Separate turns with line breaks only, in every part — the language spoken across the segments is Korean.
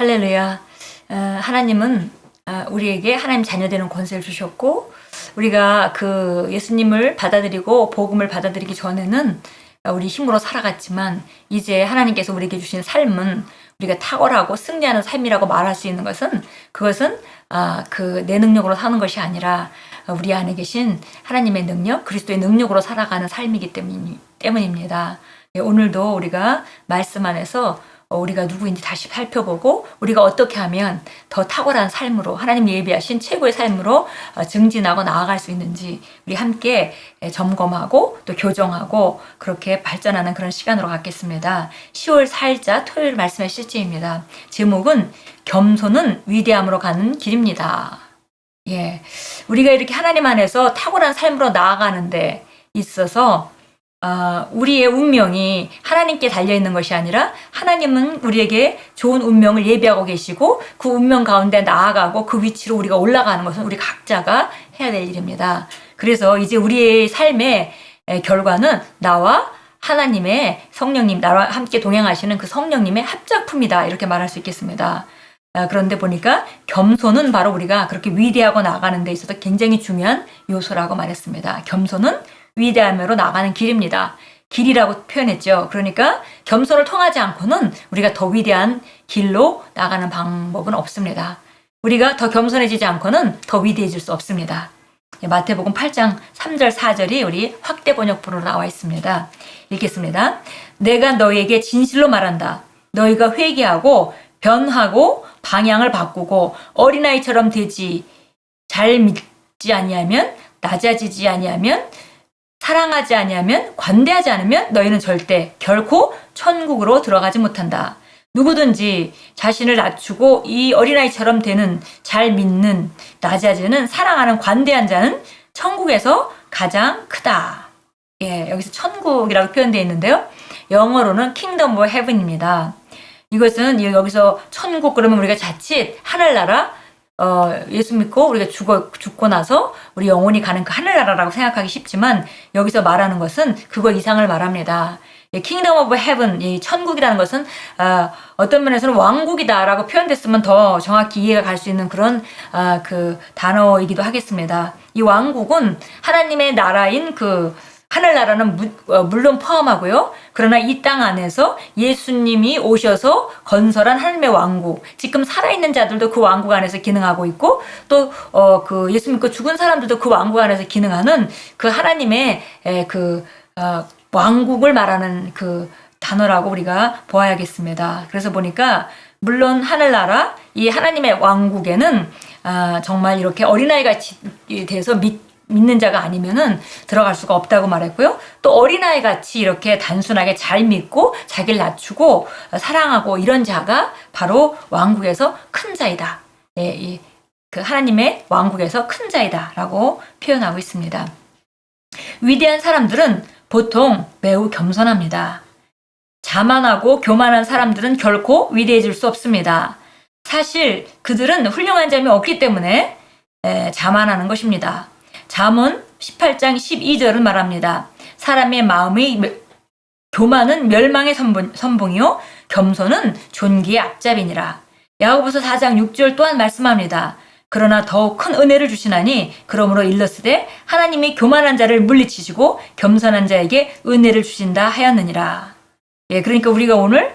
할렐루야. 하나님은 우리에게 하나님 자녀되는 권세를 주셨고, 우리가 그 예수님을 받아들이고 복음을 받아들이기 전에는 우리 힘으로 살아갔지만, 이제 하나님께서 우리에게 주신 삶은 우리가 탁월하고 승리하는 삶이라고 말할 수 있는 것은, 그것은 그 내 능력으로 사는 것이 아니라 우리 안에 계신 하나님의 능력, 그리스도의 능력으로 살아가는 삶이기 때문입니다. 오늘도 우리가 말씀 안에서 우리가 누구인지 다시 살펴보고, 우리가 어떻게 하면 더 탁월한 삶으로, 하나님 예비하신 최고의 삶으로 증진하고 나아갈 수 있는지 우리 함께 점검하고 또 교정하고 그렇게 발전하는 그런 시간으로 갖겠습니다. 10월 4일자 토요일 말씀의 실제입니다. 제목은 겸손은 위대함으로 가는 길입니다. 우리가 이렇게 하나님 안에서 탁월한 삶으로 나아가는데 있어서 우리의 운명이 하나님께 달려있는 것이 아니라, 하나님은 우리에게 좋은 운명을 예비하고 계시고 그 운명 가운데 나아가고 그 위치로 우리가 올라가는 것은 우리 각자가 해야 될 일입니다. 그래서 이제 우리의 삶의 결과는 나와 하나님의 성령님, 나와 함께 동행하시는 그 성령님의 합작품이다, 이렇게 말할 수 있겠습니다. 그런데 보니까 겸손은 바로 우리가 그렇게 위대하고 나아가는 데 있어서 굉장히 중요한 요소라고 말했습니다. 겸손은 위대함으로 나가는 길입니다. 길이라고 표현했죠. 그러니까 겸손을 통하지 않고는 우리가 더 위대한 길로 나가는 방법은 없습니다. 우리가 더 겸손해지지 않고는 더 위대해질 수 없습니다. 마태복음 8장 3절 4절이 우리 확대 번역본으로 나와 있습니다. 읽겠습니다. 내가 너희에게 진실로 말한다. 너희가 회개하고 변하고 방향을 바꾸고 어린아이처럼 되지, 잘 믿지 아니하면, 낮아지지 아니하면, 사랑하지 아니하면, 관대하지 않으면 너희는 절대 결코 천국으로 들어가지 못한다. 누구든지 자신을 낮추고 이 어린아이처럼 되는, 잘 믿는, 낮아지는, 사랑하는, 관대한 자는 천국에서 가장 크다. 여기서 천국이라고 표현되어 있는데요. 영어로는 Kingdom of Heaven입니다. 이것은 여기서 천국 그러면 우리가 자칫 하늘나라, 예수 믿고 우리가 죽고 나서 우리 영혼이 가는 그 하늘나라라고 생각하기 쉽지만, 여기서 말하는 것은 그거 이상을 말합니다. Kingdom of Heaven, 이 천국이라는 것은 어떤 면에서는 왕국이다라고 표현됐으면 더 정확히 이해가 갈 수 있는 그런 그 단어이기도 하겠습니다. 이 왕국은 하나님의 나라인 그 하늘나라는 물론 포함하고요. 그러나 이 땅 안에서 예수님이 오셔서 건설한 하나님의 왕국, 지금 살아있는 자들도 그 왕국 안에서 기능하고 있고, 또 그 예수 믿고 죽은 사람들도 그 왕국 안에서 기능하는 그 하나님의 그 왕국을 말하는 그 단어라고 우리가 보아야겠습니다. 그래서 보니까 물론 하늘나라, 이 하나님의 왕국에는 정말 이렇게 어린아이같이 돼서 믿는 자가 아니면은 들어갈 수가 없다고 말했고요. 또 어린아이 같이 이렇게 단순하게 잘 믿고 자기를 낮추고 사랑하고 이런 자가 바로 왕국에서 큰 자이다. 그 하나님의 왕국에서 큰 자이다 라고 표현하고 있습니다. 위대한 사람들은 보통 매우 겸손합니다. 자만하고 교만한 사람들은 결코 위대해질 수 없습니다. 사실 그들은 훌륭한 점이 없기 때문에 자만하는 것입니다. 잠언 18장 12절은 말합니다. 사람의 마음의 교만은 멸망의 선봉이요 겸손은 존귀의 앞잡이니라. 야고보서 4장 6절 또한 말씀합니다. 그러나 더욱 큰 은혜를 주시나니 그러므로 일렀으되 하나님이 교만한 자를 물리치시고 겸손한 자에게 은혜를 주신다 하였느니라. 그러니까 우리가 오늘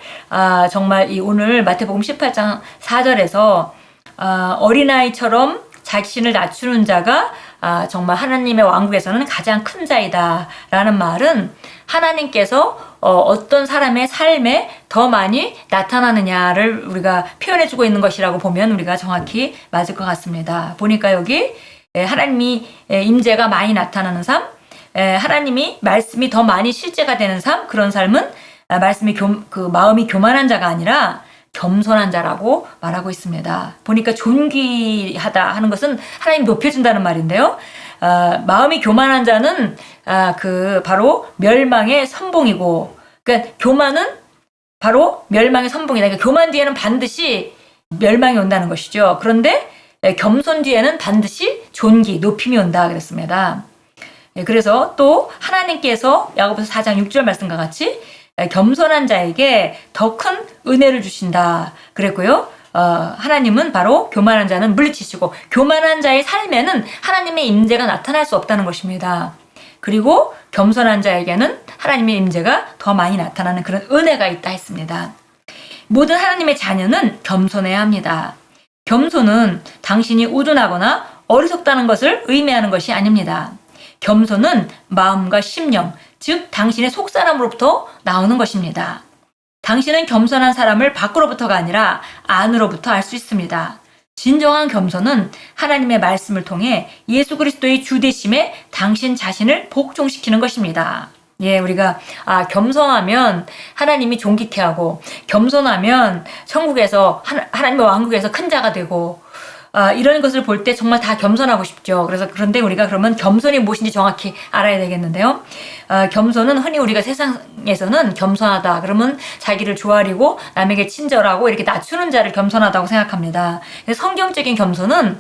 정말 오늘 마태복음 18장 4절에서 어린아이처럼 자신을 낮추는 자가 정말 하나님의 왕국에서는 가장 큰 자이다 라는 말은, 하나님께서 어떤 사람의 삶에 더 많이 나타나느냐를 우리가 표현해주고 있는 것이라고 보면 우리가 정확히 맞을 것 같습니다. 보니까 여기 하나님이 임재가 많이 나타나는 삶, 하나님이 말씀이 더 많이 실제가 되는 삶, 그런 삶은 말씀이 그 마음이 교만한 자가 아니라 겸손한 자라고 말하고 있습니다. 보니까 존귀하다 하는 것은 하나님 높여준다는 말인데요. 마음이 교만한 자는 그 바로 멸망의 선봉이고, 그러니까 교만은 바로 멸망의 선봉이다. 그러니까 교만 뒤에는 반드시 멸망이 온다는 것이죠. 그런데 겸손 뒤에는 반드시 존귀, 높임이 온다 그랬습니다. 그래서 또 하나님께서 야고보서 4장 6절 말씀과 같이 겸손한 자에게 더 큰 은혜를 주신다 그랬고요. 하나님은 바로 교만한 자는 물리치시고 교만한 자의 삶에는 하나님의 임재가 나타날 수 없다는 것입니다. 그리고 겸손한 자에게는 하나님의 임재가 더 많이 나타나는 그런 은혜가 있다 했습니다. 모든 하나님의 자녀는 겸손해야 합니다. 겸손은 당신이 우둔하거나 어리석다는 것을 의미하는 것이 아닙니다. 겸손은 마음과 심령, 즉 당신의 속사람으로부터 나오는 것입니다. 당신은 겸손한 사람을 밖으로부터가 아니라 안으로부터 알 수 있습니다. 진정한 겸손은 하나님의 말씀을 통해 예수 그리스도의 주되심에 당신 자신을 복종시키는 것입니다. 예, 우리가 겸손하면 하나님이 존귀케 하고 겸손하면 천국에서 하나님의 왕국에서 큰 자가 되고 이런 것을 볼 때 정말 다 겸손하고 싶죠. 그런데 우리가 그러면 겸손이 무엇인지 정확히 알아야 되겠는데요. 겸손은 흔히 우리가 세상에서는 겸손하다 그러면 자기를 조아리고 남에게 친절하고 이렇게 낮추는 자를 겸손하다고 생각합니다. 성경적인 겸손은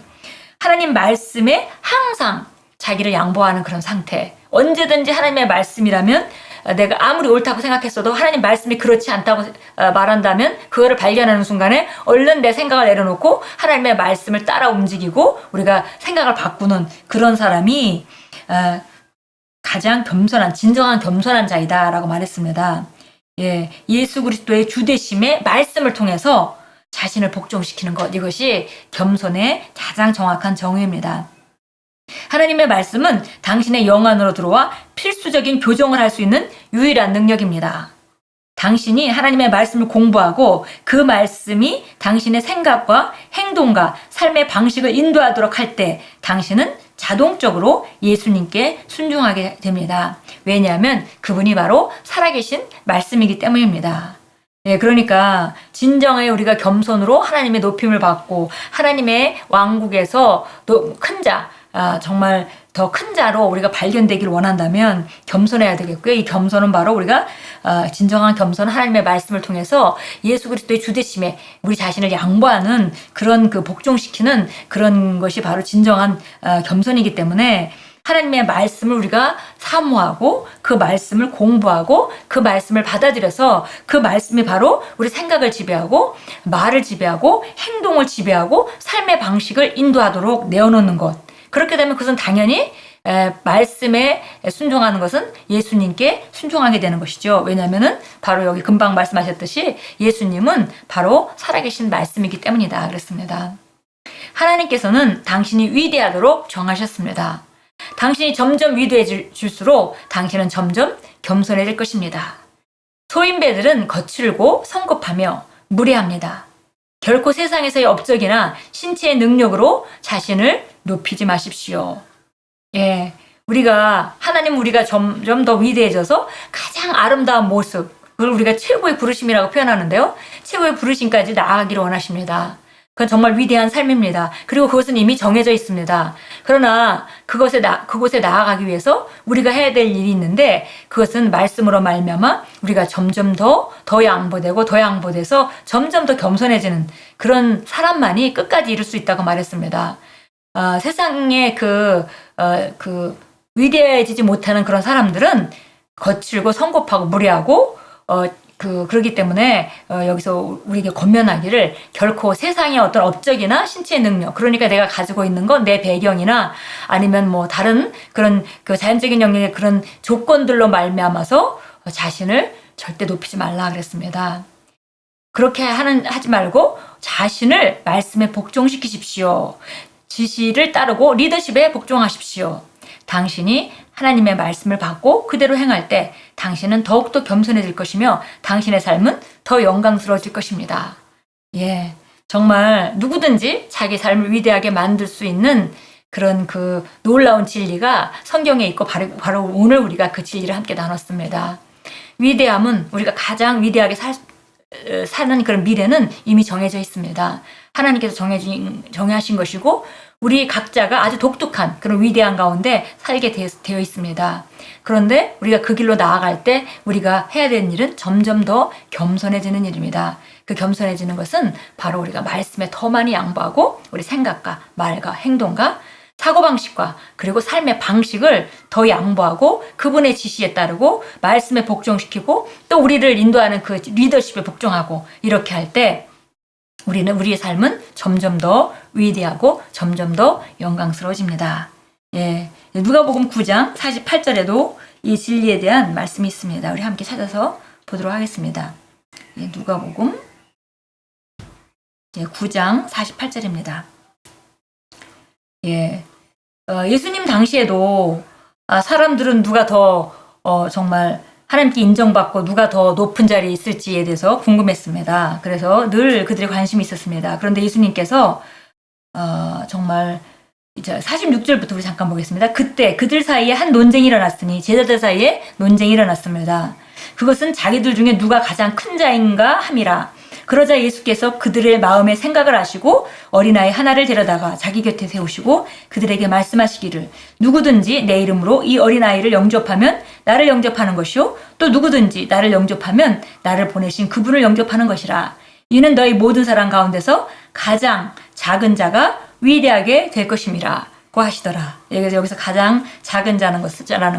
하나님 말씀에 항상 자기를 양보하는 그런 상태. 언제든지 하나님의 말씀이라면 내가 아무리 옳다고 생각했어도 하나님 말씀이 그렇지 않다고 말한다면 그거를 발견하는 순간에 얼른 내 생각을 내려놓고 하나님의 말씀을 따라 움직이고 우리가 생각을 바꾸는 그런 사람이 가장 겸손한 진정한 겸손한 자이다라고 말했습니다. 예, 예수 그리스도의 주되심의 말씀을 통해서 자신을 복종시키는 것, 이것이 겸손의 가장 정확한 정의입니다. 하나님의 말씀은 당신의 영 안으로 들어와 필수적인 교정을 할 수 있는 유일한 능력입니다. 당신이 하나님의 말씀을 공부하고 그 말씀이 당신의 생각과 행동과 삶의 방식을 인도하도록 할 때 당신은 자동적으로 예수님께 순종하게 됩니다. 왜냐하면 그분이 바로 살아계신 말씀이기 때문입니다. 예, 그러니까 진정의 우리가 겸손으로 하나님의 높임을 받고 하나님의 왕국에서 또 큰 자, 정말 더 큰 자로 우리가 발견되기를 원한다면 겸손해야 되겠고요. 이 겸손은 바로 우리가 진정한 겸손은 하나님의 말씀을 통해서 예수 그리스도의 주되심에 우리 자신을 양보하는 그런 복종시키는 그런 것이 바로 진정한 겸손이기 때문에 하나님의 말씀을 우리가 사모하고 그 말씀을 공부하고 그 말씀을 받아들여서 그 말씀이 바로 우리 생각을 지배하고 말을 지배하고 행동을 지배하고 삶의 방식을 인도하도록 내어놓는 것. 그렇게 되면 그것은 당연히 말씀에 순종하는 것은 예수님께 순종하게 되는 것이죠. 왜냐하면은 바로 여기 금방 말씀하셨듯이 예수님은 바로 살아계신 말씀이기 때문이다 그랬습니다. 하나님께서는 당신이 위대하도록 정하셨습니다. 당신이 점점 위대해질수록 당신은 점점 겸손해질 것입니다. 소인배들은 거칠고 성급하며 무례합니다. 결코 세상에서의 업적이나 신체의 능력으로 자신을 높이지 마십시오. 예, 우리가 점점 더 위대해져서 가장 아름다운 모습, 그걸 우리가 최고의 부르심이라고 표현하는데요. 최고의 부르심까지 나아가기를 원하십니다. 그건 정말 위대한 삶입니다. 그리고 그것은 이미 정해져 있습니다. 그러나 그곳에 나아가기 위해서 우리가 해야 될 일이 있는데 그것은 말씀으로 말미암아 우리가 점점 더 양보되고 더 양보돼서 점점 더 겸손해지는 그런 사람만이 끝까지 이룰 수 있다고 말했습니다. 세상에 위대해지지 못하는 그런 사람들은 거칠고 성급하고 무례하고 그러기 때문에 여기서 우리에게 권면하기를 결코 세상의 어떤 업적이나 신체의 능력, 그러니까 내가 가지고 있는 건 내 배경이나 아니면 뭐 다른 그런 자연적인 영역의 그런 조건들로 말미암아서 자신을 절대 높이지 말라 그랬습니다. 그렇게 하지 말고 자신을 말씀에 복종시키십시오. 지시를 따르고 리더십에 복종하십시오. 당신이 하나님의 말씀을 받고 그대로 행할 때 당신은 더욱더 겸손해질 것이며 당신의 삶은 더 영광스러워질 것입니다. 예, 정말 누구든지 자기 삶을 위대하게 만들 수 있는 그런 놀라운 진리가 성경에 있고 바로 오늘 우리가 그 진리를 함께 나눴습니다. 위대함은 우리가 가장 위대하게 사는 그런 미래는 이미 정해져 있습니다. 하나님께서 정하신 것이고 우리 각자가 아주 독특한 그런 위대한 가운데 살게 되어 있습니다. 그런데 우리가 그 길로 나아갈 때 우리가 해야 되는 일은 점점 더 겸손해지는 일입니다. 그 겸손해지는 것은 바로 우리가 말씀에 더 많이 양보하고 우리 생각과 말과 행동과 사고방식과 그리고 삶의 방식을 더 양보하고 그분의 지시에 따르고 말씀에 복종시키고 또 우리를 인도하는 그 리더십에 복종하고 이렇게 할 때 우리는 우리의 삶은 점점 더 위대하고 점점 더 영광스러워집니다. 예, 누가복음 9장 48절에도 이 진리에 대한 말씀이 있습니다. 우리 함께 찾아서 보도록 하겠습니다. 예, 누가복음 9장 48절입니다. 예, 예수님 당시에도 사람들은 누가 더 정말 하나님께 인정받고 누가 더 높은 자리에 있을지에 대해서 궁금했습니다. 그래서 늘 그들의 관심이 있었습니다. 그런데 예수님께서 정말 이제 46절부터 우리 잠깐 보겠습니다. 그때 그들 사이에 한 논쟁이 일어났으니 제자들 사이에 논쟁이 일어났습니다. 그것은 자기들 중에 누가 가장 큰 자인가 함이라. 그러자 예수께서 그들의 마음의 생각을 아시고 어린아이 하나를 데려다가 자기 곁에 세우시고 그들에게 말씀하시기를 누구든지 내 이름으로 이 어린아이를 영접하면 나를 영접하는 것이요 또 누구든지 나를 영접하면 나를 보내신 그분을 영접하는 것이라. 이는 너희 모든 사람 가운데서 가장 작은 자가 위대하게 될 것임이라 고 하시더라. 여기서 가장 작은 자라는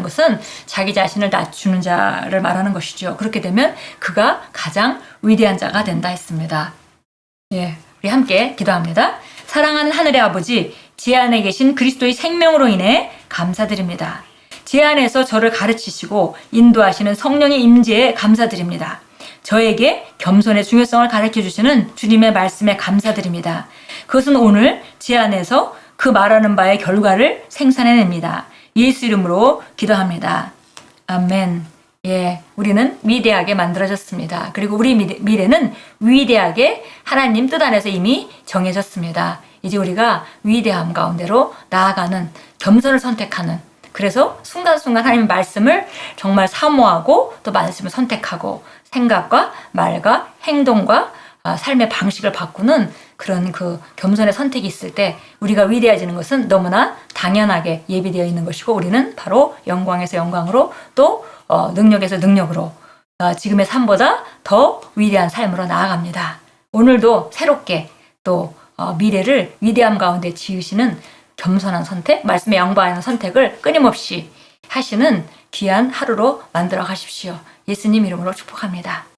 것은 자기 자신을 낮추는 자를 말하는 것이죠. 그렇게 되면 그가 가장 위대한 자가 된다 했습니다. 예, 우리 함께 기도합니다. 사랑하는 하늘의 아버지, 제 안에 계신 그리스도의 생명으로 인해 감사드립니다. 제 안에서 저를 가르치시고 인도하시는 성령의 임재에 감사드립니다. 저에게 겸손의 중요성을 가르쳐 주시는 주님의 말씀에 감사드립니다. 그것은 오늘 제 안에서 그 말하는 바의 결과를 생산해냅니다. 예수 이름으로 기도합니다. 아멘. 예, 우리는 위대하게 만들어졌습니다. 그리고 우리 미래는 위대하게 하나님 뜻 안에서 이미 정해졌습니다. 이제 우리가 위대함 가운데로 나아가는, 겸손을 선택하는, 그래서 순간순간 하나님의 말씀을 정말 사모하고 또 말씀을 선택하고 생각과 말과 행동과 삶의 방식을 바꾸는 그런 그 겸손의 선택이 있을 때 우리가 위대해지는 것은 너무나 당연하게 예비되어 있는 것이고 우리는 바로 영광에서 영광으로 또 능력에서 능력으로 지금의 삶보다 더 위대한 삶으로 나아갑니다. 오늘도 새롭게 또 미래를 위대함 가운데 지으시는 겸손한 선택, 말씀에 양보하는 선택을 끊임없이 하시는 귀한 하루로 만들어 가십시오. 예수님 이름으로 축복합니다.